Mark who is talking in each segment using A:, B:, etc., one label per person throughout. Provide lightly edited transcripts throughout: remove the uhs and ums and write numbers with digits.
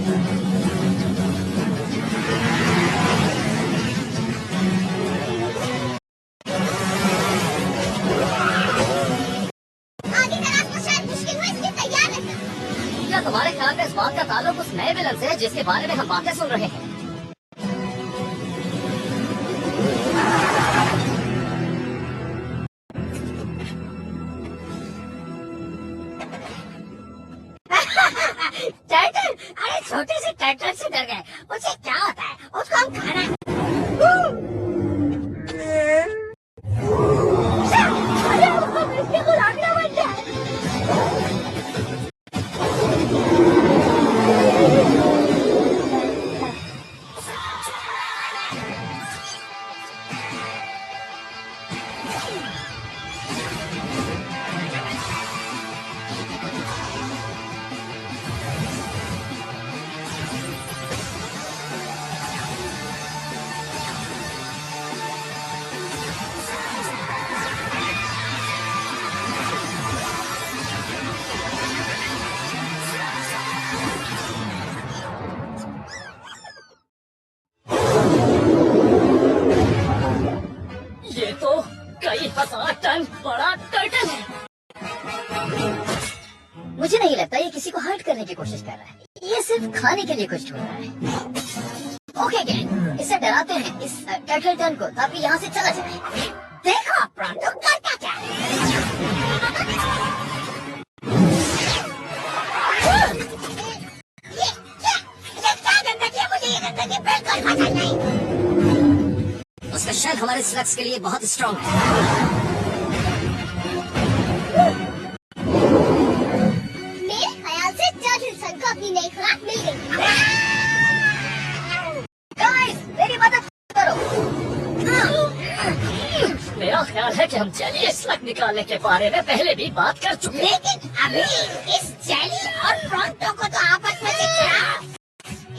A: क्या तुम्हारे ख्याल में इस बात का ताल्लुक उस नए विलन से है जिसके बारे में हम बातें सुन रहे हैं?
B: टर्टल, अरे छोटे से टर्टल से डर गए। उसे क्या होता है? उसको हम खाना
A: कई हजार टन बड़ा टर्टल है।
B: मुझे नहीं लगता ये किसी को हर्ट करने की कोशिश कर रहा है। ये सिर्फ खाने के लिए कुछ ढूंढ रहा है। ओके गैंग, इसे डराते हैं इस टर्टल टन को ताकि यहाँ से चला जाए। देखो प्रॉन्टो करता क्या है। ये क्या गंदगी है? मुझे ये गंदगी बिल्कुल पसंद नहीं।
A: उसका शेल हमारे स्लग्स के लिए बहुत स्ट्रॉन्ग है।
B: मेरे ख्याल से टर्टल सन को अपनी नई खुराक मिल गई। गाइस, मेरी मदद करो।
A: मेरा ख्याल है कि हम जेली स्लग निकालने के बारे में पहले भी बात कर चुके हैं।
B: लेकिन अभी इस जेली और प्रॉन्टो को तो आपस में चिढ़ा।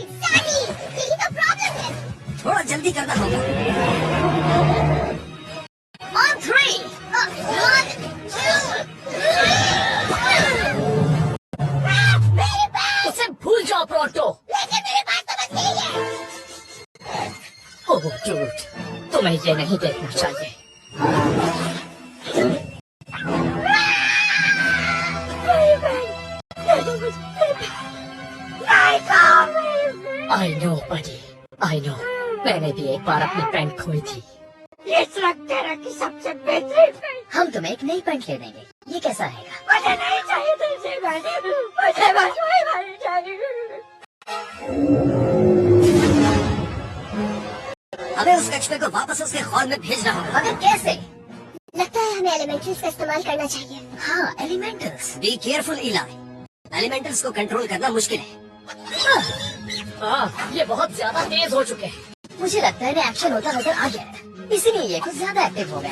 B: एग्जैक्टली, यही तो प्रॉब्लम है।
A: थोड़ा जल्दी करना होगा।
B: On 3, 1, 2, 3। मेरे पास।
A: उसे भूल जाओ प्रोटो।
B: लेकिन मेरे पास तो बस यही है।
A: ओह डूड, तुम्हें ये नहीं देखना चाहिए। I know buddy, I know। मैंने भी एक बार अपनी पैंट खोई थी।
B: ये स्लग तेरा की सबसे बेहतरीन पैंट। हम तुम्हें एक नई पैंट ले देंगे। ये कैसा रहेगा? मुझे नहीं चाहिए तुमसे पैंट। मुझे बस वही पैंट चाहिए।
A: हमें उस कछुए को वापस उसके हॉल में भेजना होगा।
B: मगर कैसे? लगता है हमें एलिमेंटल्स का इस्तेमाल करना चाहिए। हाँ, एलिमेंटल्स।
A: बी केयरफुल इलाई, एलिमेंटल्स को कंट्रोल करना मुश्किल है। ये बहुत ज्यादा तेज हो चुके हैं।
B: मुझे लगता है इन्हें एक्शन होता नजर आ गया है, इसीलिए ये कुछ ज्यादा एक्टिव हो गए।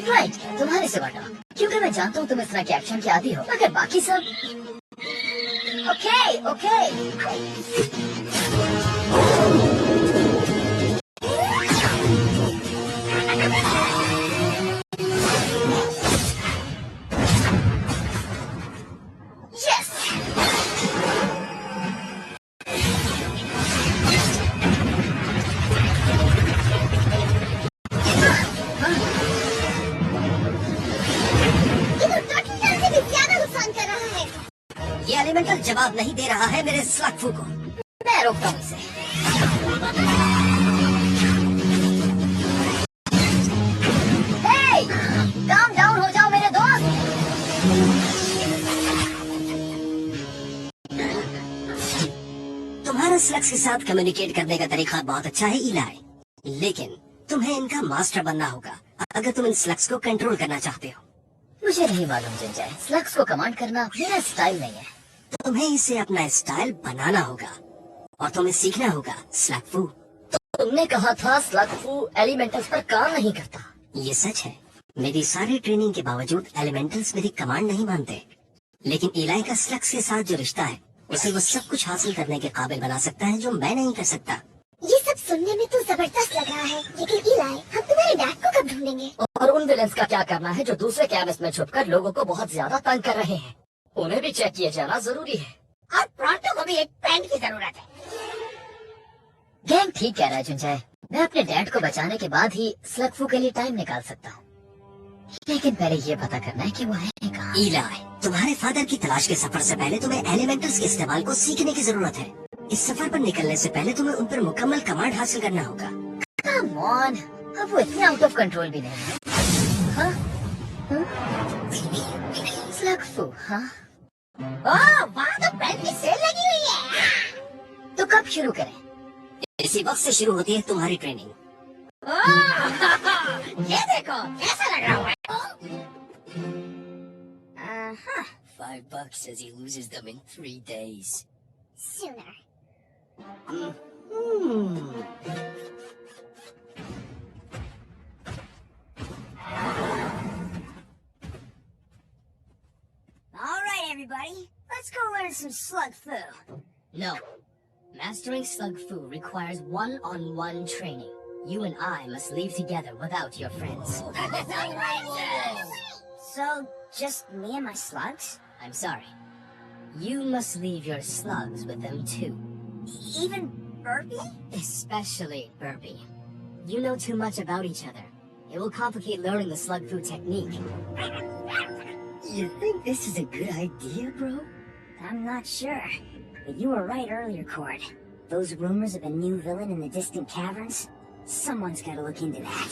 B: राइट, तुम्हारे से बाटा, क्योंकि मैं जानता हूँ तुम इस तरह के एक्शन के आदी हो। मगर बाकी सब ओके ओके।
A: एलिमेंटल जवाब नहीं दे रहा है मेरे स्लगफू को।
B: मैं रोकता हूँ इसे। काम डाउन हो जाओ मेरे दोस्त।
A: तुम्हारा स्लग्स के साथ कम्युनिकेट करने का तरीका बहुत अच्छा है इलाई, लेकिन तुम्हें इनका मास्टर बनना होगा अगर तुम इन स्लग्स को कंट्रोल करना चाहते हो।
B: मुझे नहीं मालूम जिंजर, स्लग्स को कमांड करना मेरा स्टाइल नहीं है।
A: तुम्हें इसे अपना स्टाइल बनाना होगा और तुम्हें सीखना होगा स्लगफू।
B: तुमने कहा था स्लगफू एलिमेंटल्स पर काम नहीं करता।
A: ये सच है, मेरी सारी ट्रेनिंग के बावजूद एलिमेंटल्स मेरी कमांड नहीं मानते, लेकिन इलाई का स्लग्स के साथ जो रिश्ता है उसे वो सब कुछ हासिल करने के काबिल बना सकता है जो मैं नहीं कर सकता।
B: ये सब सुनने में तो जबरदस्त लग रहा है, लेकिन इलाई, हम तुम्हारे डैड को कब ढूंढेंगे?
A: और उन विलेंस का क्या करना है जो दूसरे कैंपस में छुपकर लोगों को बहुत ज्यादा तंग कर रहे हैं?
B: उन्हें भी चेक किया जाना जरूरी है। और प्रॉन्टो को भी एक पेन की जरूरत है। गैंग ठीक कह रहा है जुंजाई। मैं अपने डैड को बचाने के बाद ही स्लगफू के लिए टाइम निकाल सकता हूँ, लेकिन पहले ये पता करना है कि वो है कहाँ।
A: इलाई, तुम्हारे फादर की तलाश के सफर से पहले तुम्हें एलिमेंटल्स के इस्तेमाल को सीखने की जरूरत है। इस सफर पर निकलने से पहले तुम्हें उन पर मुकम्मल कमांड हासिल करना होगा।
B: Come on, अब वो इतने आउट ऑफ कंट्रोल भी नहीं है। हाँ? स्लगफू, हाँ? ओह, वहाँ तो पेन की सेल लगी हुई है। तो कब शुरू करें?
A: इसी वक्त से शुरू होती है तुम्हारी ट्रेनिंग।
B: ये देखो कैसा लग रहा है।
A: $5 says he loses them in 3 days.
B: Sooner. All right, everybody, let's go learn some slug fu.
A: No. Mastering slug fu requires one-on-one training. You and I must leave together without your friends.
B: So, just me and my slugs?
A: I'm sorry. You must leave your slugs with them too.
B: Even Burpee?
A: Especially Burpee. You know too much about each other. It will complicate learning the slug fu technique.
B: You think this is a good idea, bro? I'm not sure. But you were right earlier, Cord. Those rumors of a new villain in the distant caverns? Someone's gotta look into that.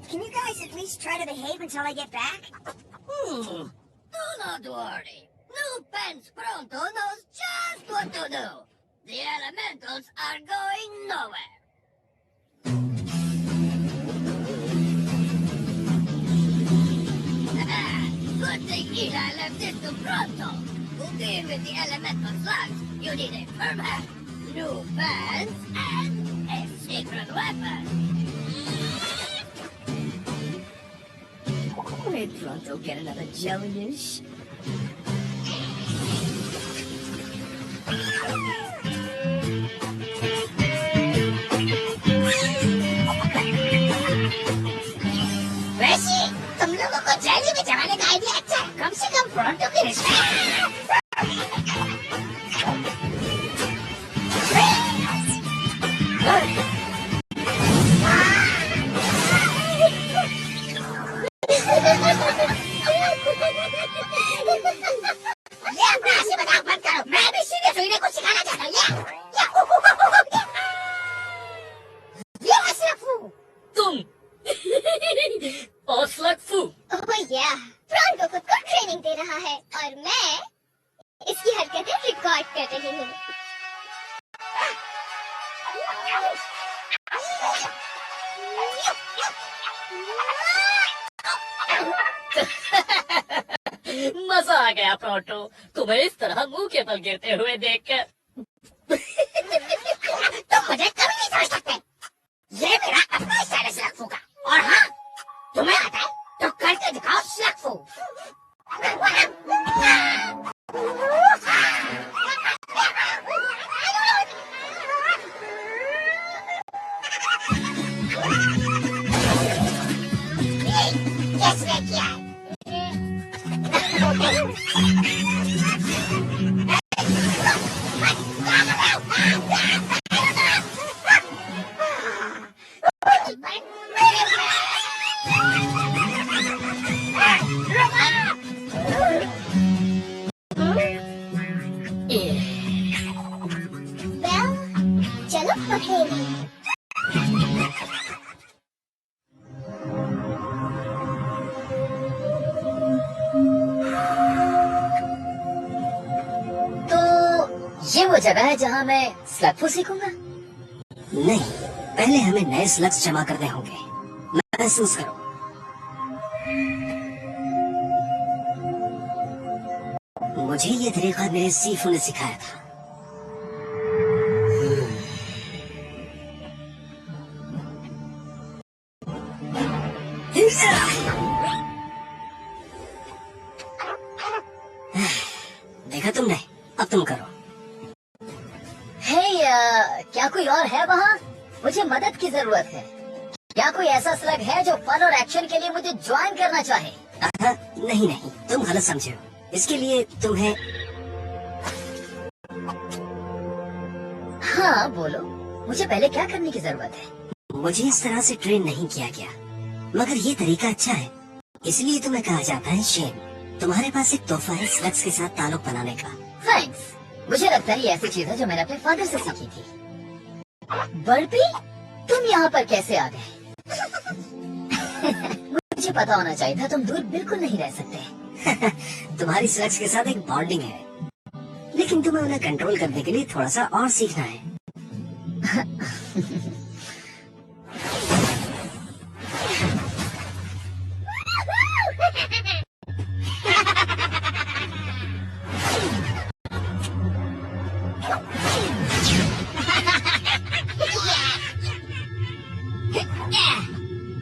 B: Can you guys at least try to behave until I get back?
A: Do not worry. New Pens Pronto knows just what to do. The elementals are going nowhere. Good thing Eli left it to Pronto. To deal with the elemental slugs, you need a firm hand, new pants, and a secret weapon. May Pronto get another jelly-ish?
B: वैसे तुम लोगों को jelly में जमाने का idea अच्छा है। कम से कम Pronto की
A: और स्लग फू।
B: Pronto खुद को ट्रेनिंग दे रहा है और मैं इसकी हरकतें रिकॉर्ड कर रही हूँ।
A: मजा आ गया प्रोटो, तुम्हें इस तरह मुंह के बल गिरते हुए देखकर।
B: तुम मुझे कभी नहीं समझ सकते। ये मेरा अपना स्टाइल है स्लग फू का। और हाँ, तुम्हें आता है तो करके दिखाओ स्लग फू। किसने किया? चलो पहेली। तो ये वो जगह है जहाँ मैं स्लग फू सीखूंगा?
A: नहीं, पहले हमें नए स्लग्स जमा करने होंगे। महसूस करो। मुझे ये तरीका मेरे सीफू ने सिखाया था। देखा तुमने, अब तुम करो।
B: क्या कोई और है वहाँ? मुझे मदद की जरूरत है। क्या कोई ऐसा स्लग है जो फन और एक्शन के लिए मुझे ज्वाइन करना चाहे?
A: नहीं नहीं, तुम गलत समझे हो। इसके लिए तुम्हें
B: हाँ बोलो, मुझे पहले क्या करने की जरूरत है?
A: मुझे इस तरह से ट्रेन नहीं किया गया, मगर ये तरीका अच्छा है, इसलिए तुम्हें कहा जाता है शेन। तुम्हारे पास एक तोहफा है स्लग्स के साथ ताल्लुक बनाने का।
B: थैंक्स। मुझे लगता है ये ऐसी चीज है जो मैंने अपने फादर से सीखी थी। बर्फी, तुम यहाँ पर कैसे आ गए? मुझे पता होना चाहिए था, तुम दूर बिल्कुल नहीं रह सकते।
A: तुम्हारी स्लग्स के साथ एक बॉन्डिंग है, लेकिन तुम्हें उन्हें कंट्रोल करने के लिए थोड़ा सा और सीखना है।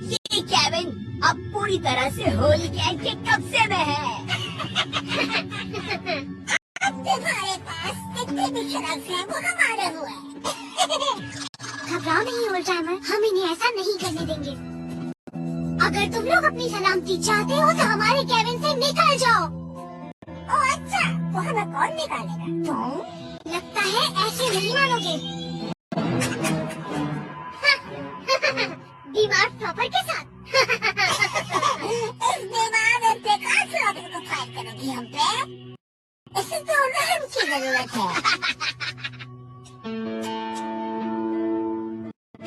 B: ये केविन अब पूरी तरह से होली गैंग के कब्जे में है।
C: तुम्हारे पास इतने भी शराब है, वो हमारा हुआ है। घबराओ नहीं ओल्ड टाइमर, हम इन्हें ऐसा नहीं करने देंगे। अगर तुम लोग अपनी सलामती चाहते हो तो हमारे केबिन से निकल जाओ। ओ अच्छा, तो हमें कौन निकालेगा? तुम? लगता है ऐसे नहीं मानोगे। बीमार फ्लॉपर के साथ। इस बीमार और बेकार फ्लॉपर को फायर करोगी हम पे? इसे तो रहम की जरूरत है।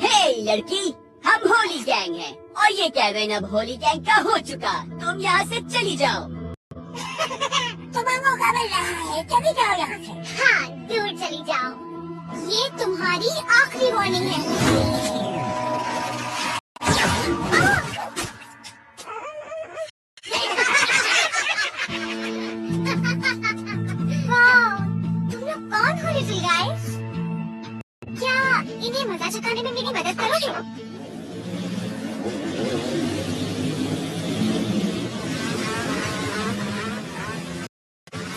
B: हे लड़की, हम होली गैंग हैं और ये केविन अब होली गैंग का हो चुका। तुम यहाँ से चली जाओ।
C: तुम्हें मौका मिल रहा है, चली जाओ यहाँ से। हाँ, दूर चली जाओ। ये तुम्हारी आखिरी वार्निंग है। वाह, तुम लोग कौन हो लिटिल गाइस? क्या इन्हें मजा चखाने में मेरी मदद करोगे?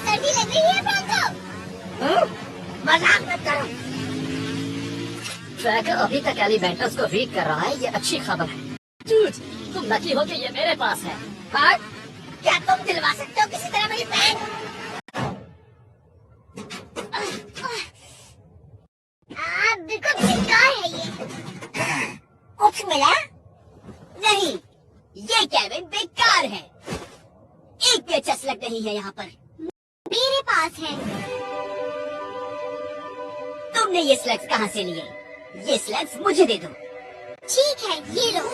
C: सर्दी लग रही है ब्रांको?
B: मजाक मत करो। ट्रैकर अभी तक एलिमेंटल्स को रीड कर रहा है, ये अच्छी खबर है। डूड, तुम लकी हो कि ये मेरे पास है। हाँ? क्या तुम दिलवा सकते हो किसी तरह मेरी बहन?
C: बिल्कुल बेकार है ये। कुछ मिला?
B: नहीं, ये केविन बेकार है। एक भी अच्छा स्लग नहीं है यहाँ पर।
C: मेरे पास है।
B: तुमने ये स्लग्स कहाँ से लिए? ये स्लग्स मुझे दे दो।
C: ठीक है, ये लो।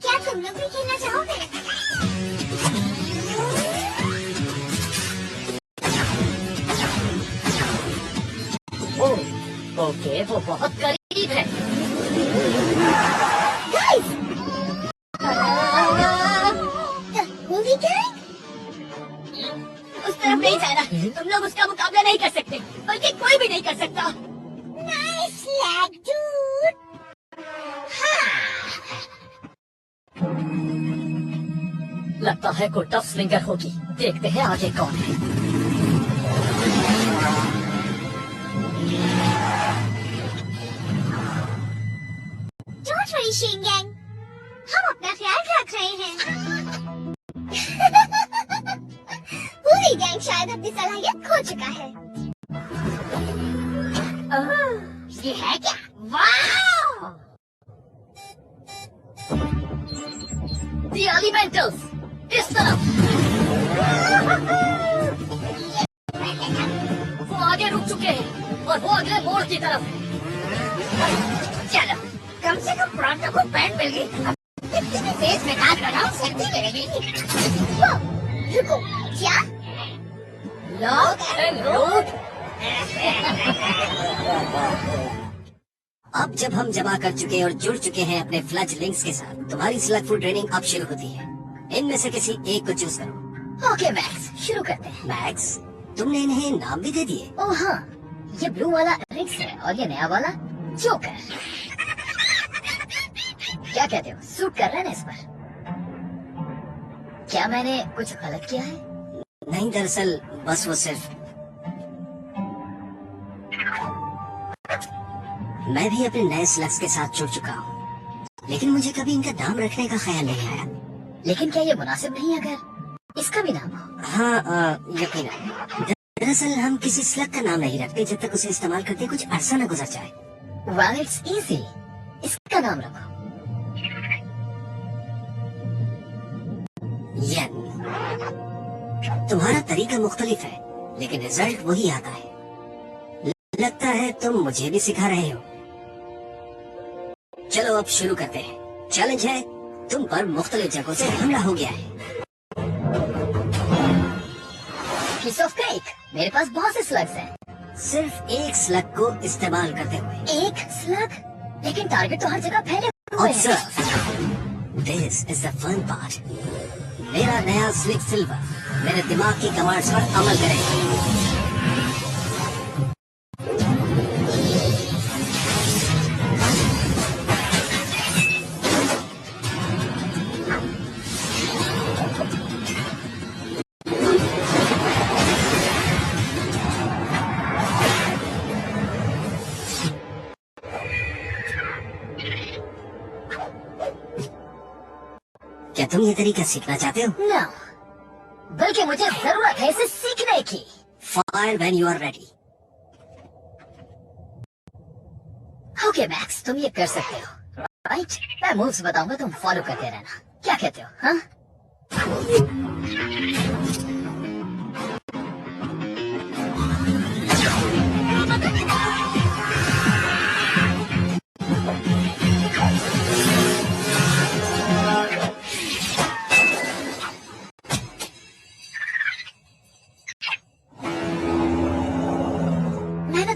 C: क्या तुम लोग भी खेलना चाहोगे?
B: ओके, वो बहुत करीब है।
C: होली गैंग?
B: उस तरफ नहीं जाना। तुम लोग उसका मुकाबला नहीं कर सकते, बल्कि कोई भी नहीं कर सकता।
C: Nice lag dude.
B: लगता है कोई टफ स्विंगर होगी। देखते हैं आगे कौन है।
C: डोंट वरी शेन गैंग, हम अपना ख्याल रख रहे हैं। पूरी गैंग शायद अपनी सलाहियत खो चुका है।
B: ये है क्या? वाह! The Elementals, इस तरफ। वो आगे रुक चुके हैं और वो अगले मोड़ की तरफ। चलो, कम से कम प्रांतों को बैंड मिल गई। अब कितनी भी तेज में नाच लगाओ, सर्दी मिलेगी।
C: रुको, क्या?
B: Lock and load.
A: अब जब हम जमा कर चुके और जुड़ चुके हैं अपने फ्लज लिंक्स के साथ, तुम्हारी स्लगफुल ट्रेनिंग अब शुरू होती है। इनमें से किसी एक को चूज करो।
B: ओके मैक्स, शुरू करते हैं।
A: मैक्स, तुमने इन्हें नाम भी दे दिए।
B: ओह हाँ, ये ब्लू वाला रिक्स है और ये नया वाला जोकर। क्या कहते हो, सूट कर रहे हैं ना इस पर? क्या मैंने कुछ गलत किया है?
A: नहीं, दरअसल बस वो सिर्फ मैं भी अपने नए स्लग्स के साथ जुड़ चुका हूँ, लेकिन मुझे कभी इनका नाम रखने का ख्याल नहीं आया।
B: लेकिन क्या ये मुनासिब नहीं अगर इसका भी नाम हो?
A: हाँ, यकीनन। दरअसल हम किसी स्लग का नाम नहीं रखते जब तक उसे इस्तेमाल करते कुछ अरसा न गुजर जाए।
B: Well, it's easy. इसका नाम रखो।
A: यन। तुम्हारा तरीका मुख्तलिफ है, लेकिन रिजल्ट वही आता है। लगता है तुम मुझे भी सिखा रहे हो। चलो अब शुरू करते हैं। चैलेंज है, तुम पर मुख्तलिफ जगहों से हमला हो गया है।
B: Piece of cake. मेरे पास बहुत से स्लग्स हैं।
A: सिर्फ एक स्लग को इस्तेमाल करते हुए।
B: एक स्लग? लेकिन टारगेट तो हर जगह फैले हुए हैं।
A: Observe. This is the fun part. मेरा नया स्लिक सिल्वर मेरे दिमाग की कमांड्स पर अमल करेगा। क्या तुम ये तरीका सीखना चाहते हो?
B: No. बल्कि मुझे जरूरत है इसे सीखने की।
A: Fire when you are ready.
B: Okay max, तुम ये कर सकते हो, राइट? मैं मूव्स बताऊंगा, तुम फॉलो करते रहना। क्या कहते हो? हाँ?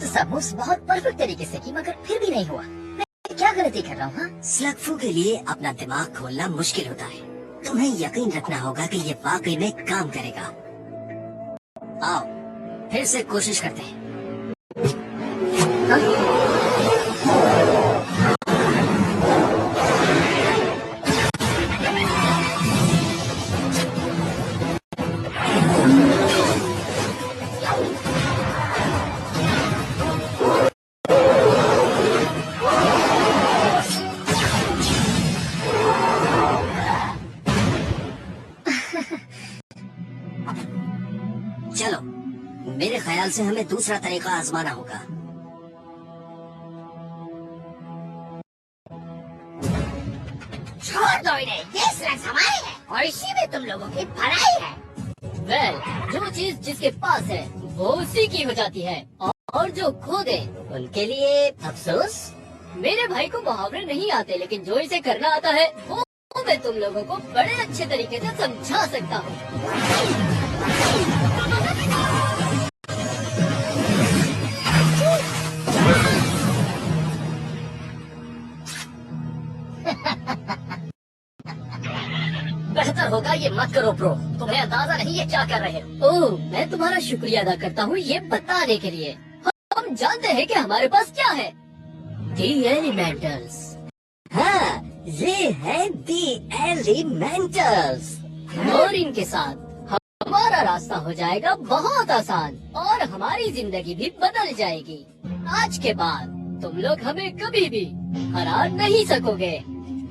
B: सब मूव्स बहुत परफेक्ट तरीके से की, मगर फिर भी नहीं हुआ। मैं क्या गलती कर रहा हूँ? हाँ?
A: स्लगफू के लिए अपना दिमाग खोलना मुश्किल होता है। तुम्हें यकीन रखना होगा कि ये वाकई में काम करेगा। आओ फिर से कोशिश करते हैं। चलो, मेरे ख्याल से हमें दूसरा तरीका आजमाना होगा।
B: छोड़ दो इन्हें, ये स्लग्स हमारे हैं और इसी में तुम लोगों की भलाई है। वेल, जो चीज जिसके पास है वो उसी की हो जाती है, और जो खो दे उनके लिए अफसोस। मेरे भाई को मुहावरे नहीं आते, लेकिन जो इसे करना आता है वो मैं तुम लोगों को बड़े अच्छे तरीके से समझा सकता हूँ। बेहतर होगा ये मत करो ब्रो, तुम्हें अंदाजा नहीं ये क्या कर रहे हो। ओह, मैं तुम्हारा शुक्रिया अदा करता हूँ ये बताने के लिए। हम जानते हैं कि हमारे पास क्या है। दी एलिमेंटल्स। हाँ, ये है दी एलिमेंटल्स, और इनके साथ हमारा रास्ता हो जाएगा बहुत आसान और हमारी जिंदगी भी बदल जाएगी। आज के बाद तुम लोग हमें कभी भी हरा नहीं सकोगे।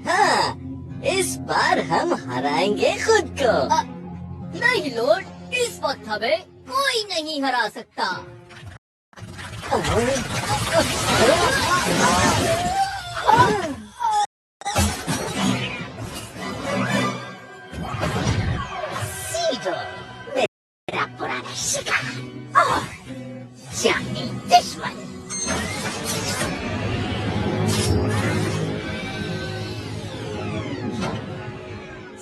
B: हाँ, इस बार हम हराएंगे खुद को। नहीं लॉर्ड, इस वक्त हमें कोई नहीं हरा सकता। सीडो, मेरा पुराना शिकार और जानी दुश्मन।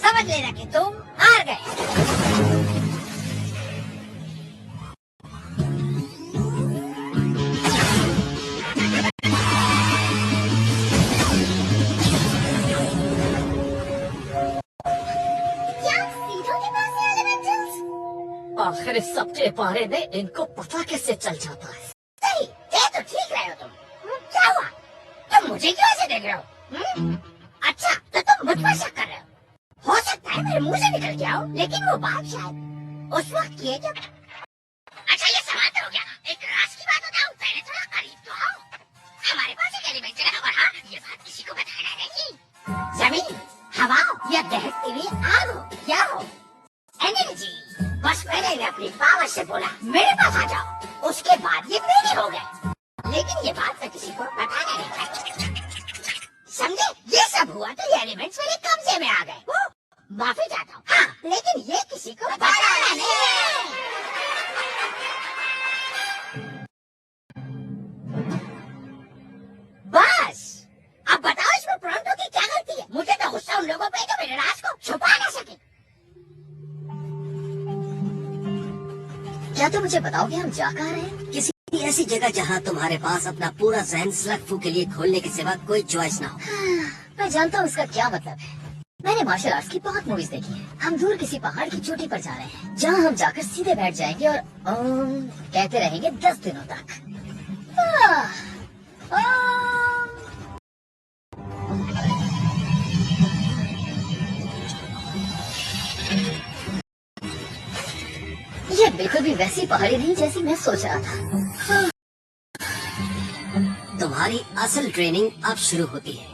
B: समझ लेना कि तुम हार गए। आखिर इस सबके बारे में इनको पता कैसे चल जाता है? सही, ये तो ठीक रहे हो तुम। क्या हुआ? तुम मुझे क्यों ऐसे देख रहे हो? अच्छा, तो तुम मुझ पर शक कर रहे हो? हो सकता है मेरे मुंह से निकल गया हो, लेकिन वो बात शायद उस वक्त किए जब। अच्छा ये समाप्त हो गया। एक राज की बात बताऊं, पहले थोड़ा करीब तो आओ। हमारे पास एक एलिमेंटल है और हाँ ये बात किसी को बताना नहीं। जमीन, हवा या दहकती हुई आग हो क्या हो, एनर्जी, बस मैंने अपनी पावर से बोला मेरे पास आ जाओ, उसके बाद ये मेरे हो गए। लेकिन ये बात मैं किसी को बताना नहीं चाहिए, समझे? ये सब हुआ तो ये एलिमेंट्स मेरे कब्जे में आ गए। माफी चाहता हूँ, हाँ, लेकिन ये किसी को बताना नहीं। बस अब बताओ इसमें प्रोंटो की क्या गलती है? मुझे तो गुस्सा उन लोगों पे जो मेरे राज को छुपा ना सके। क्या तुम मुझे बताओगे हम जा कहाँ रहे हैं?
A: किसी ऐसी जगह जहाँ तुम्हारे पास अपना पूरा जहन स्लग फू के लिए खोलने के सिवा कोई चॉइस ना हो।
B: मैं जानता हूँ इसका क्या मतलब है। मैंने मार्शल आर्ट्स की बहुत मूवीज देखी है। हम दूर किसी पहाड़ की चोटी पर जा रहे हैं, जहाँ हम जाकर सीधे बैठ जाएंगे और कहते रहेंगे 10 दिनों तक। ये बिल्कुल भी वैसी पहाड़ी नहीं जैसी मैं सोच रहा था।
A: तुम्हारी असल ट्रेनिंग अब शुरू होती है।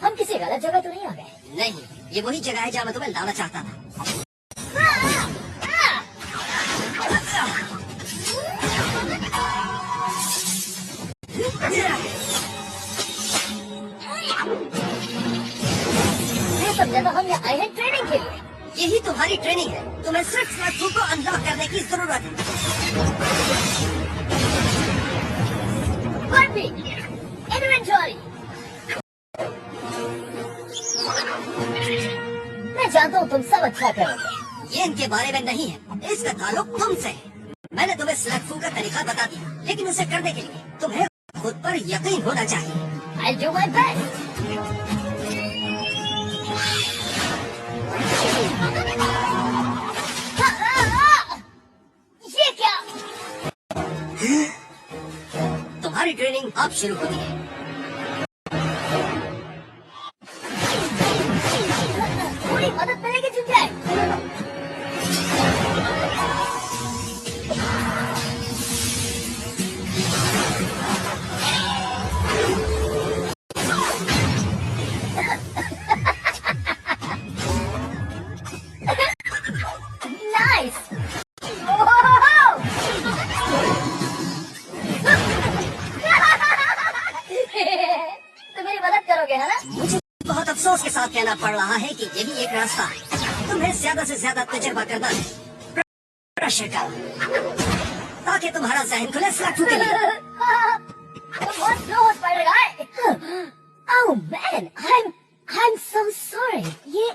B: हम किसी गलत जगह तो नहीं आ गए?
A: नहीं, ये वही जगह है जहाँ मैं तुम्हें लाना चाहता था।
B: मैं समझा था हम यहाँ आए हैं ट्रेनिंग के लिए।
A: यही तुम्हारी ट्रेनिंग है। तुम्हें सिर्फ स्लग को अनलॉक करने की जरूरत है।
B: इन्वेंटरी। मैं जानता हूँ तुम सब अच्छा करोगे।
A: ये इनके बारे में नहीं है, इसका ताल्लुक तुमसे है। मैंने तुम्हें स्लग फू का तरीका बता दिया, लेकिन उसे करने के लिए तुम्हें खुद पर यकीन होना चाहिए।
B: I'll do my best. ये क्या?
A: तुम्हारी ट्रेनिंग अब शुरू होती है।
B: थोड़ी मदद मिलेगी तुझे? Nice. तुम मेरी मदद करोगे है ना?
A: मुझे बहुत अफसोस के साथ कहना पड़ रहा है कि यही एक रास्ता है। तुम्हें ज्यादा से ज्यादा तजुर्बा करना है, प्रेशर का, ताकि तुम्हारा जहन खुले स्लग फू के लिए।
B: बहुत स्लो पड़ रहा है। Oh man, I'm so sorry. ये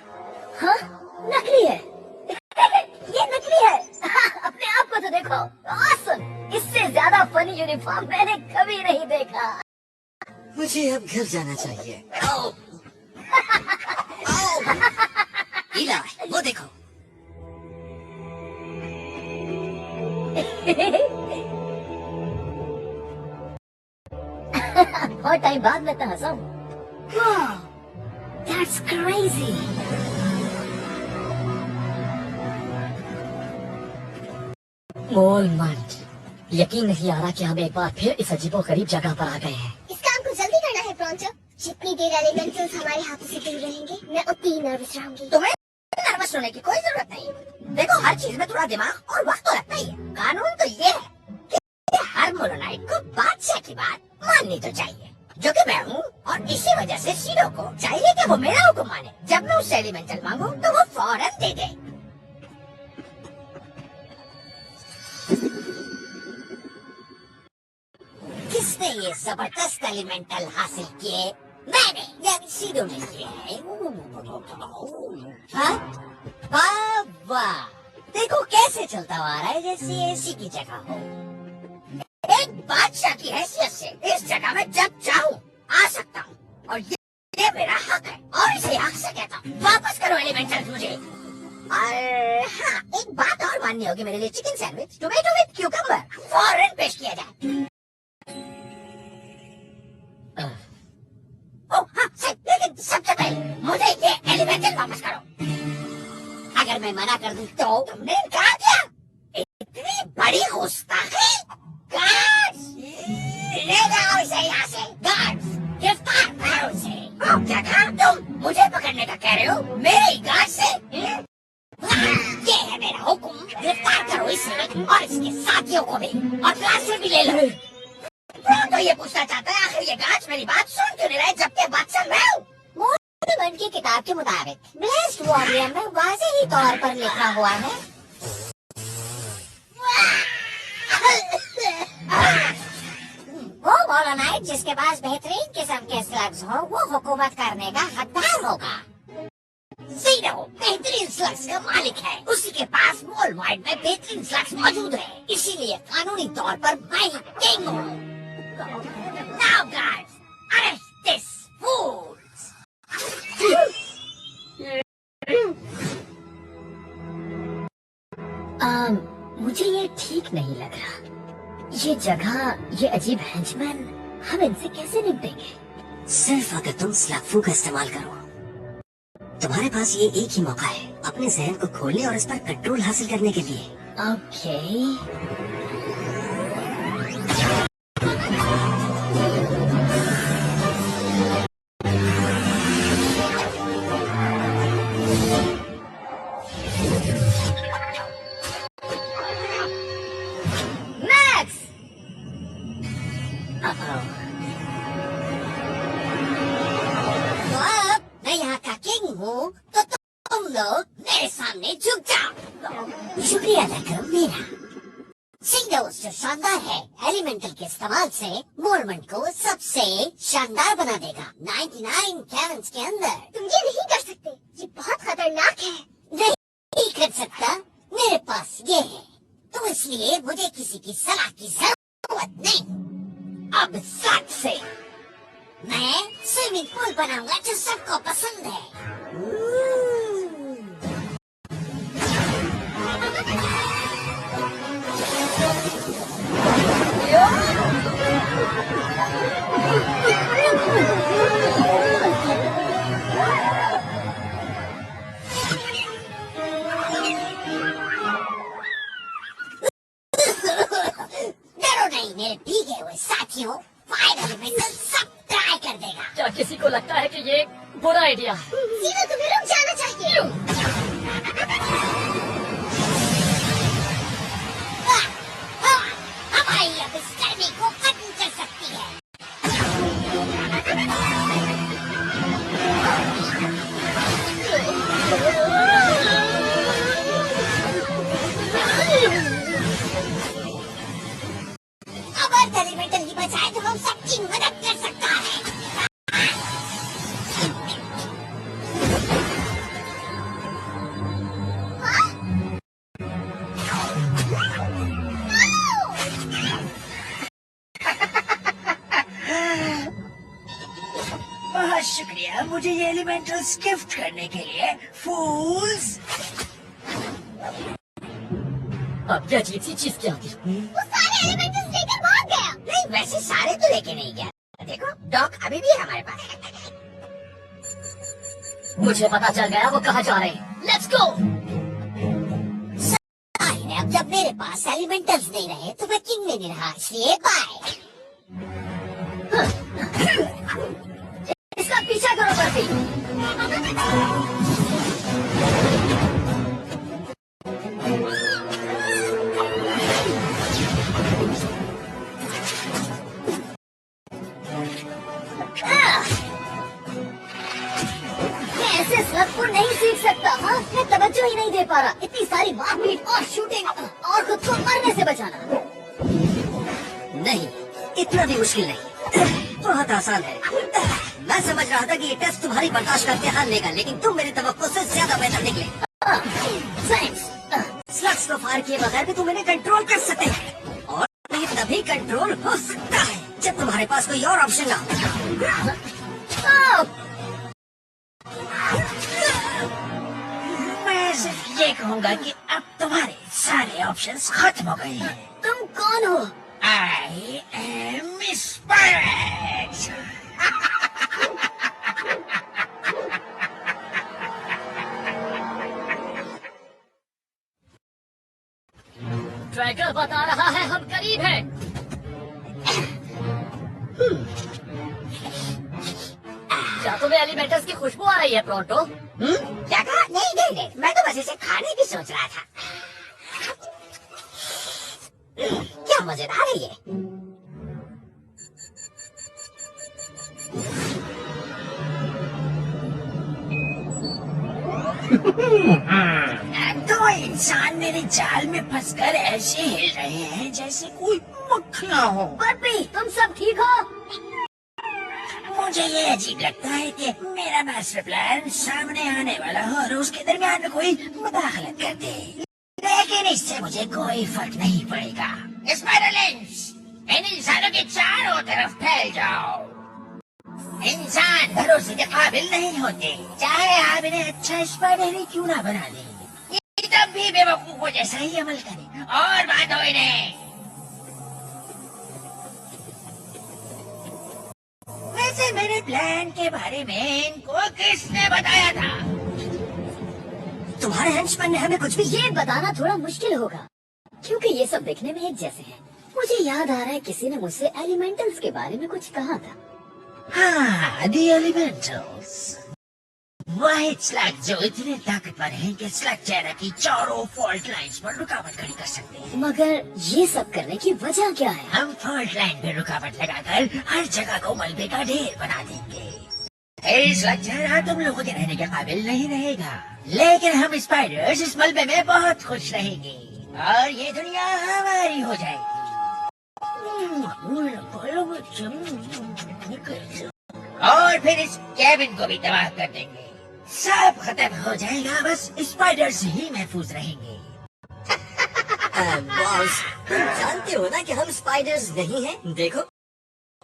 B: हाँ नकली है। ये नकली है। अपने आप को तो देखो। Awesome. इससे ज्यादा फनी यूनिफॉर्म मैंने कभी नहीं देखा।
A: मुझे अब घर जाना चाहिए। इलाई, वो देखो।
B: बहुत टाइम बाद मैं तो हंसा हूँ। Wow, that's crazy. मोलमंट, यकीन नहीं आ रहा कि हम एक बार फिर इस अजीबोगरीब जगह पर आ गए हैं।
C: इस काम को जल्दी करना है प्रोंटो। जितनी देर एलिमेंटल्स हमारे हाथों से दूर रहेंगे, मैं उतनी ही नर्वस रहूंगी।
B: तुम्हें नर्वस होने की कोई जरूरत नहीं। देखो हर चीज में थोड़ा दिमाग और वक्त तो लगता ही है। कानून तो ये है कि हर मोलोनाइट को बादशाह की बात माननी तो चाहिए, जो कि मैं हूँ, और इसी वजह से शीरो को चाहिए कि वो मेरा हुक्म माने। जब मैं उससे एलिमेंटल मांगू तो वो फौरन दे दे। किसने ये जबरदस्त एलिमेंटल हासिल किए? मैंने, यानी शीरो ने किए हैं। हाँ? वाह वाह, देखो कैसे चलता हुआ आ रहा है जैसे एसी की जगह हो। एक बादशाह की हैसियत से इस जगह में जब चाहूँ आ सकता हूँ, और ये मेरा हक है, और इसे हक से कहता हूँ। वापस करो एलिमेंटल मुझे। और हाँ, एक बात और माननी होगी मेरे लिए chicken sandwich tomato with cucumber फौरन पेश किया जाए। ओह हाँ लेकिन सबसे पहले मुझे ये एलिमेंटल वापस करो। अगर मैं मना कर दूं तो तुमने कहा क्या? इतनी बड़ी गुस्ताखी। गार्ड्स ले जाओ इसे यहाँ से। गार्ड्स गिरफ्तार करो इसे। क्या कहा तुम? मुझे पकड़ने का कह रहे हो? मेरे गार्ड से? ये है मेरा हुक्म, गिरफ्तार करो इसे और इसके साथियों को भी और क्लास से भी ले लो। वो तो ये पूछना चाहता है आखिर ये गार्ड मेरी बात सुन क्यों नहीं रहे जबकि बादशाह मैं हूँ। मोहम्मद की किताब के मुताबिक ब्लेस्ड वॉरियर में वाज़ेही तौर पर लिखा हुआ है वो मौलानाइट जिसके पास बेहतरीन किस्म के स्लग्स हो वो हुकूमत करने का हकदार होगा। सीडो बेहतरीन स्लग्स का मालिक है, उसी के पास वर्ल्ड वाइड में बेहतरीन स्लग्स मौजूद है, इसीलिए कानूनी तौर पर मैं ही किंग हूँ। Now guys, arrest this fools. मुझे ये ठीक नहीं लग रहा। ये जगह, ये अजीब हेंचमैन, हम इनसे कैसे निपटेंगे?
A: सिर्फ अगर तुम स्लगफू का इस्तेमाल करो। तुम्हारे पास ये एक ही मौका है अपने जहन को खोलने और इस पर कंट्रोल हासिल करने के लिए।
B: ओके मैं यहाँ का किंग हूँ तो तुम लोग मेरे सामने झुक जाओ। शुक्रिया अदा करो मेरा। सिंगडोस जो शानदार है एलिमेंटल के इस्तेमाल से मोलमंड को सबसे शानदार बना देगा 99 कैनन्स के अंदर।
C: तुम ये नहीं कर सकते, ये बहुत खतरनाक है।
B: नहीं कर सकता, मेरे पास ये है तो इसलिए मुझे किसी की सलाह की जरूरत नहीं। अब सच से मैं स्विमिंग पूल बनाऊंगा जो सबको पसंद है। डरो नहीं मेरे भीगे हुए साथियों, फाइनली मैं सब ट्राई कर देगा।
D: क्या किसी को लगता है कि ये बुरा आइडिया है?
C: सीधे तुम्हें रुक जाना चाहिए।
B: हमारी अब इस गर्मी को खत्म कर सकती है। अगर एलिमेंटल की बचाए तो हम सबकी मदद कर सकता है।
E: बहुत शुक्रिया मुझे ये एलिमेंटल्स गिफ्ट करने के लिए फूल्स।
D: अब क्या अजीब सी चीज क्या थी?
C: वो सारे एलिमेंट्स लेकर भाग गया।
B: नहीं वैसे सारे तो लेके नहीं गया, देखो डॉक अभी भी है हमारे पास।
D: मुझे पता चल गया वो कहाँ जा रहे हैं। Let's go.
B: अब जब मेरे पास एलिमेंटल्स नहीं रहे तो मैं किंग में नहीं रहा, इसलिए बाय।
D: इसका पीछा करो बर्फी।
B: मैं ऐसे सबको नहीं सीख सकता। हाँ मैं तवज्जो ही नहीं दे पा रहा। इतनी सारी मारपीट और शूटिंग और खुद को मरने से बचाना।
A: नहीं, इतना भी मुश्किल नहीं, बहुत आसान है। मैं समझ रहा था कि ये टेस्ट तुम्हारी बर्दाश्त का इम्तिहान लेगा, लेकिन तुम मेरी तवक्को से ज्यादा बेहतर निकले। स्लग्स को फायर किए बगैर भी तुम इन्हें कंट्रोल कर सकते हैं, और ये तभी कंट्रोल हो सकता है जब तुम्हारे पास कोई और ऑप्शन ना हो।
E: मैं सिर्फ ये कहूँगा कि अब तुम्हारे सारे ऑप्शंस खत्म हो गए हैं।
B: तुम कौन हो?
E: I am स्पाइरेक्स।
D: ट्रैकर बता रहा है हम करीब हैं। क्या तुम्हें एलिमेंटल्स की खुशबू आ रही है प्रोटो?
A: क्या कहा? नहीं नहीं नहीं, मैं तो बस इसे खाने की सोच रहा था। क्या मजेदार है ये।
E: दो इंसान मेरे जाल में फंसकर ऐसे हिल रहे हैं जैसे कोई मक्खियाँ हो।
B: बर्फी, तुम सब ठीक हो?
E: मुझे ये अजीब लगता है कि मेरा मास्टर प्लान सामने आने वाला हो और उसके दरमियान में कोई मुदाखलत कर दे, लेकिन इससे मुझे कोई फर्क नहीं पड़ेगा। स्पाइडरलिंग्स, इन इंसानों के चारों तरफ फैल जाओ। इंसान भरोसे के काबिल नहीं होते, चाहे आप इन्हें अच्छा स्पाइडर ही क्यों ना बना दें। ये तब भी बेवकूफों जैसा ही अमल करें और बांधो इन्हें। वैसे मेरे प्लान के बारे में इनको किसने बताया था?
A: तुम्हारे हेंचमैन ने हमें कुछ भी
B: ये बताना थोड़ा मुश्किल होगा, क्योंकि ये सब देखने में एक जैसे हैं। मुझे याद आ रहा है किसी ने मुझसे एलिमेंटल्स के बारे में कुछ कहा था।
E: हाँ, द एलिमेंटल्स, वही स्लग जो इतने ताकतवर हैं कि स्लग की चारों फॉल्ट लाइंस पर रुकावट खड़ी कर सकते हैं।
B: मगर ये सब करने की वजह क्या है?
E: हम फॉल्ट लाइन पे रुकावट लगाकर हर जगह को मलबे का ढेर बना देंगे। इस स्लग तुम लोगों के रहने के काबिल नहीं रहेगा, लेकिन हम स्पाइडर्स इस मलबे में बहुत खुश रहेंगे और ये दुनिया हमारी हो जाएगी। और फिर इस कैबिन को भी तबाह कर देंगे। सब खत्म हो जाएगा, बस स्पाइडर्स ही महफूज रहेंगे।
A: बॉस, तुम जानते हो ना कि हम स्पाइडर्स नहीं हैं। देखो,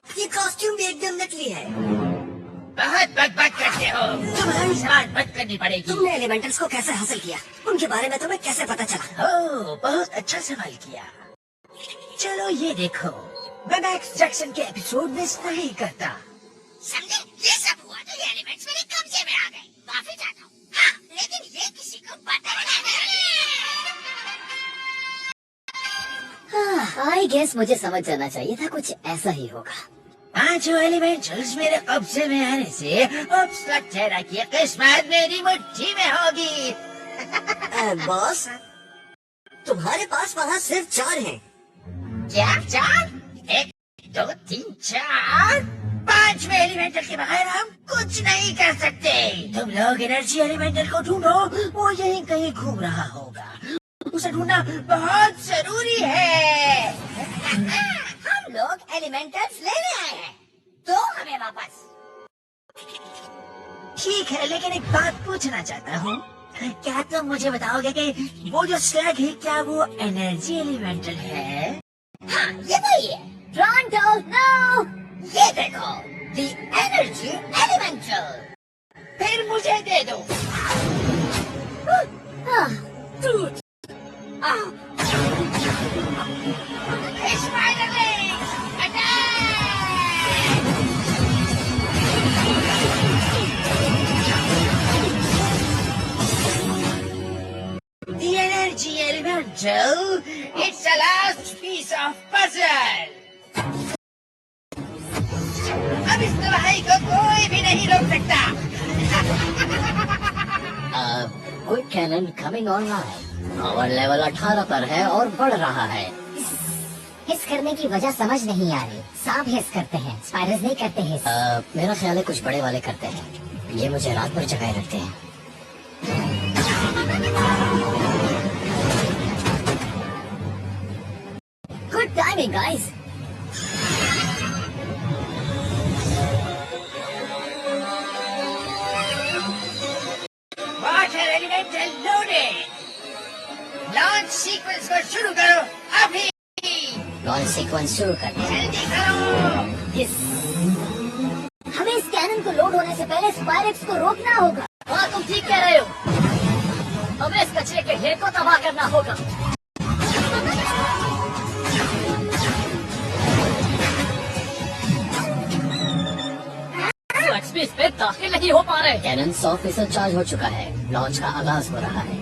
A: ये कॉस्ट्यूम भी एकदम नकली है।
E: बहुत बकबक करते हो, तुम्हारी बात बंद करनी पड़ेगी।
A: तुमने एलिमेंटल्स को कैसे हासिल किया? उनके बारे में तुम्हें कैसे पता चला?
E: ओह, बहुत अच्छा सवाल किया। चलो ये देखो, मैं मैक्स जैक्सन के एपिसोड मिस नहीं करता।
C: समझे? ये सब हुआ तो ये एलिमेंट्स मेरे कब्जे में आ गए। माफी चाहता हूँ। हाँ, लेकिन ये किसी को पता नहीं।
B: आई गेस मुझे समझ जाना चाहिए था कुछ ऐसा ही होगा।
E: पांचों एलिमेंटल्स मेरे कब्जे में आने से अब स्ट्रक्चर की किस्मत मेरी मुट्ठी में होगी।
A: बॉस, तुम्हारे पास वहाँ सिर्फ 4 हैं।
E: क्या 4? 1, 2, 3, 4? 5वें एलिमेंटल के बगैर हम कुछ नहीं कर सकते। तुम लोग एनर्जी एलिमेंटल को ढूंढो, वो यहीं कहीं घूम रहा होगा। उसे ढूंढना बहुत जरूरी है।
A: हम लोग एलिमेंटल्स लेने आए हैं, तो हमें वापस।
E: ठीक है, लेकिन एक बात पूछना चाहता हूँ। क्या तुम मुझे बताओगे कि वो जो स्लग है, क्या वो एनर्जी एलिमेंटल है?
A: हाँ, ये वही है।
B: Toronto, no!
A: ये देखो, द एनर्जी एलिमेंटल।
E: फिर मुझे दे दो। Spiderlings, attack! The energy elemental, it's the last piece of puzzle. अब इस तबाही को कोई भी नहीं रोक सकता।
B: Quick cannon coming online. Power level 18 पर है और बढ़ रहा है।
C: हिस करने की वजह समझ नहीं आ रही। सांप हिस करते हैं, स्पाइडर्स नहीं करते हिस।
A: मेरा ख्याल है कुछ बड़े वाले करते हैं। ये मुझे रात भर जगाए रखते हैं।
B: Good timing guys.
E: Water elemental loaded. Launch sequence को शुरू करो अभी।
A: लॉन्च सीक्वेंस शुरू करते हैं।
E: जल्दी करो।
B: हमें इस कैनन को लोड होने से पहले स्पाइरेक्स को रोकना होगा।
D: हाँ, तुम ठीक कह रहे हो। हमें इस कचरे के ढेर को तबाह करना होगा। दाखिल नहीं हो पा रहे।
A: कैनन 100% चार्ज हो चुका है। लॉन्च का आगाज हो रहा है।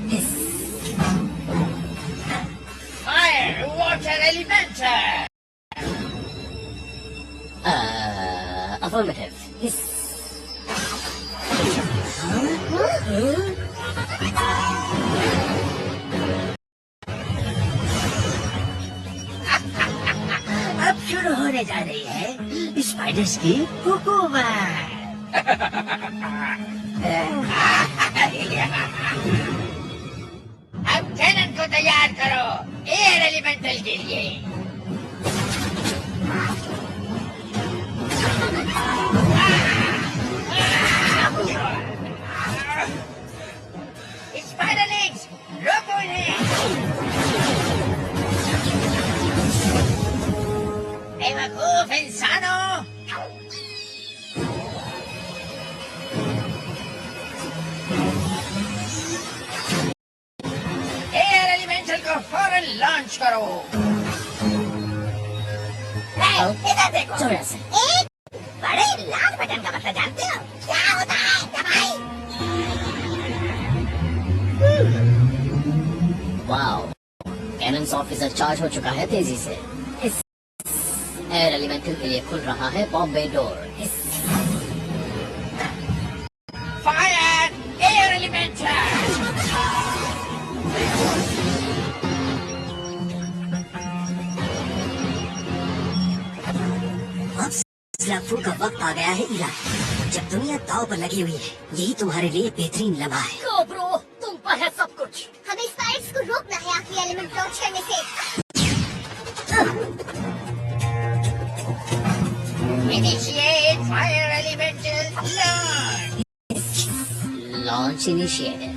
E: Fire water elemental.
A: अफर्मेटिव।
E: अब शुरू होने जा रही है स्पाइडर्स की हुकूमत। अब कैनन को तैयार करो एयर एलिमेंटल के लिए। स्पाइडर लिंक्स रोको इन्हें। बेवकूफ इंसानों। एयर एलिमेंटल को फौरन लॉन्च करो। इधर देखो।
A: जोर से।
E: एक बड़े लाल बटन का मतलब जानते हो क्या होता है? दबाई।
A: वाओ, कैनन 100% चार्ज हो चुका है तेजी से। इस एयर एलिमेंटल के लिए खुल रहा है Bombay door.
E: Fire air elemental.
A: अब स्लैगफू का वक्त आ गया है इलाही। जब दुनिया दांव पर लगी हुई है, यही तुम्हारे लिए बेहतरीन लम्हा है।
D: गो ब्रो, तुम पर है सब कुछ।
C: हमें स्पाइड्स को रोकना है आखिरी एलिमेंट लॉन्च करने से।
E: Initiate fire elemental
A: launch initiated.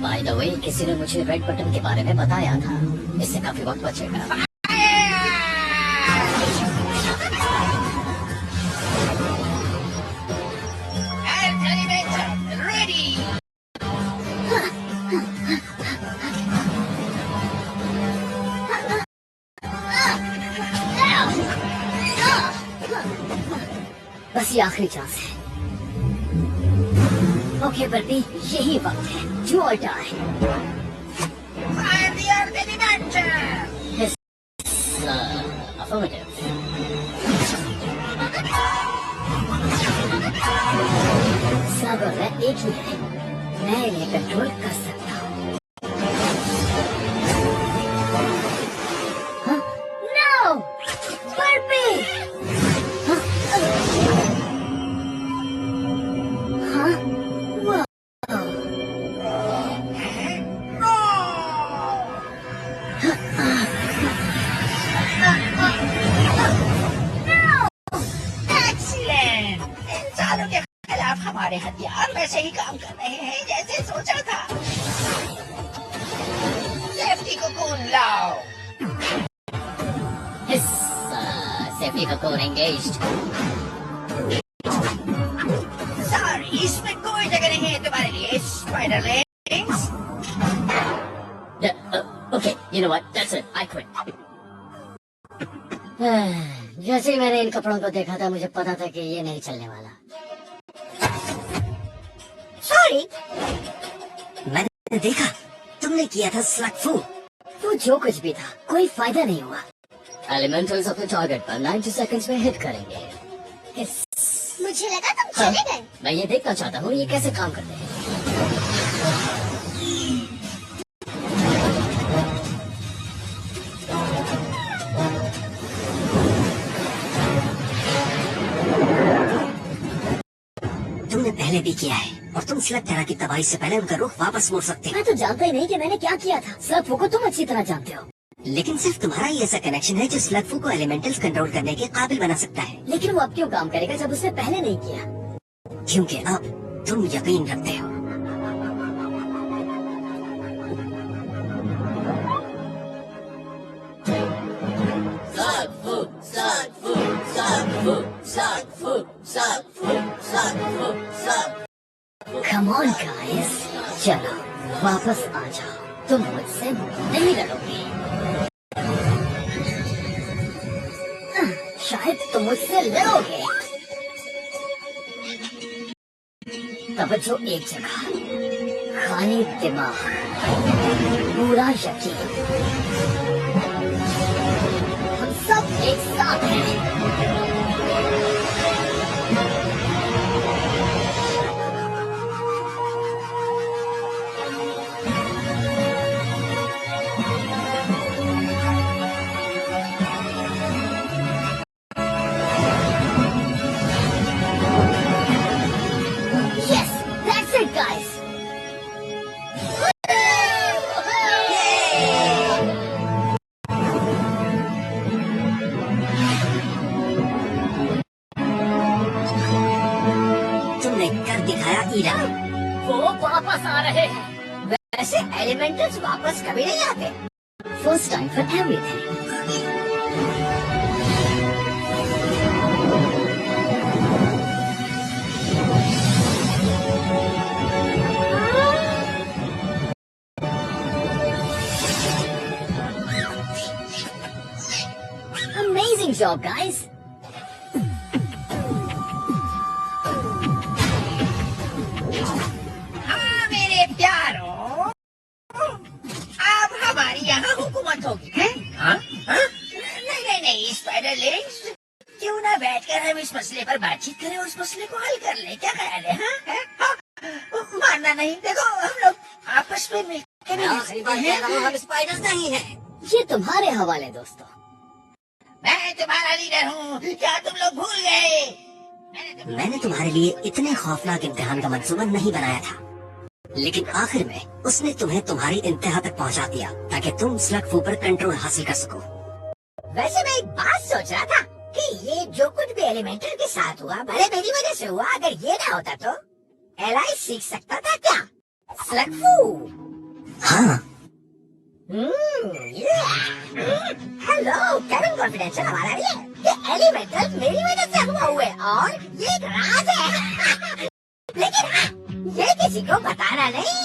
A: By the way, किसी ने मुझे रेड बटन के बारे में बताया था। इससे काफी वक्त बचेगा। बस ये आखिरी चांस है। ओके बर्बी, यही वक्त है। Do or die.
E: Fire the earth elemental.
A: Affirmative. सब और मैं एक ही है। मैं इन्हें कंट्रोल कर सकता हूँ।
C: नो बर्बी।
E: इंसानों के खिलाफ हमारे हथियार वैसे ही काम कर रहे हैं जैसे सोचा था। सेफ्टी को कौन लाओ।
A: सेफ्टी का कोड एंगेज्ड।
E: सॉरी, इसमें कोई जगह नहीं है तुम्हारे लिए spider links.
A: Okay, you know what, that's it, I quit. जैसे ही मैंने इन कपड़ों को देखा था, मुझे पता था कि ये नहीं चलने वाला।
C: सॉरी।
A: मैंने देखा तुमने किया था स्लगफू। वो जो कुछ भी था, कोई फायदा नहीं हुआ। एलिमेंटल्स अपने टारगेट पर 90 सेकंड्स में हिट करेंगे।
C: मुझे लगा तुम चले गए।
A: मैं ये देखना चाहता हूँ ये कैसे काम करते हैं। तुमने पहले भी किया है और तुम स्लग तरह की तबाही से पहले उनका रुख वापस मोड़ सकते हो। मैं तो जानता ही नहीं कि मैंने क्या किया था। स्लगफू को तुम अच्छी तरह जानते हो, लेकिन सिर्फ तुम्हारा ही ऐसा कनेक्शन है जो स्लगफू को एलिमेंटल्स कंट्रोल करने के काबिल बना सकता है। लेकिन वो अब क्यों काम करेगा जब उसने पहले नहीं किया? क्योंकि अब तुम यकीन रखते हो। Come on guys, चलो वापस आ जाओ। तुम मुझसे नहीं लड़ोगे। शायद तुम मुझसे लड़ोगे।
B: तवज्जो एक जगह, खाली दिमाग, पूरा यकीन, हम सब एक साथ हैं। Yes, that's it, guys.
A: तुमने कर दिखाया ईरा।
D: वो वापस आ रहे हैं।
B: वैसे एलिमेंटल्स वापस कभी नहीं आते। First time for everything. Amazing job, guys.
E: हाँ मेरे प्यारों, अब हमारी यहाँ हुकूमत होगी है? हाँ? हाँ? नहीं स्पाइडर लेग्स, क्यों ना बैठकर हम इस मसले पर बातचीत करें, उस मसले को हल कर ले। क्या ख्याल है? हाँ? है? हाँ? मानना नहीं, देखो हम लोग आपस में मिलकर भी रह सकते हैं।
A: हम स्पाइडर्स नहीं हैं।
B: ये तुम्हारे हवाले दोस्तों।
E: मैं तुम्हारा लीडर हूँ, क्या तुम लोग भूल गए?
A: मैंने तुम्हारे लिए इतने खौफनाक इम्तिहान का मंसूबा नहीं बनाया था, लेकिन आखिर में उसने तुम्हें तुम्हारी इंतहा तक पहुंचा दिया ताकि तुम स्लग फू पर कंट्रोल हासिल कर सको।
B: वैसे मैं एक बात सोच रहा था कि ये जो कुछ भी एलिमेंटल के साथ हुआ भले मेरी वजह से हुआ, अगर ये ना होता तो एलाई सीख सकता था क्या? स्लग फू।
A: हाँ,
B: हेलो केविन कॉन्फिडेंशियल हमारा लिए ये एलिमेंटल मेरी वजह से हुआ हुए और ये एक राज है। लेकिन हाँ, ये किसी को बताना नहीं।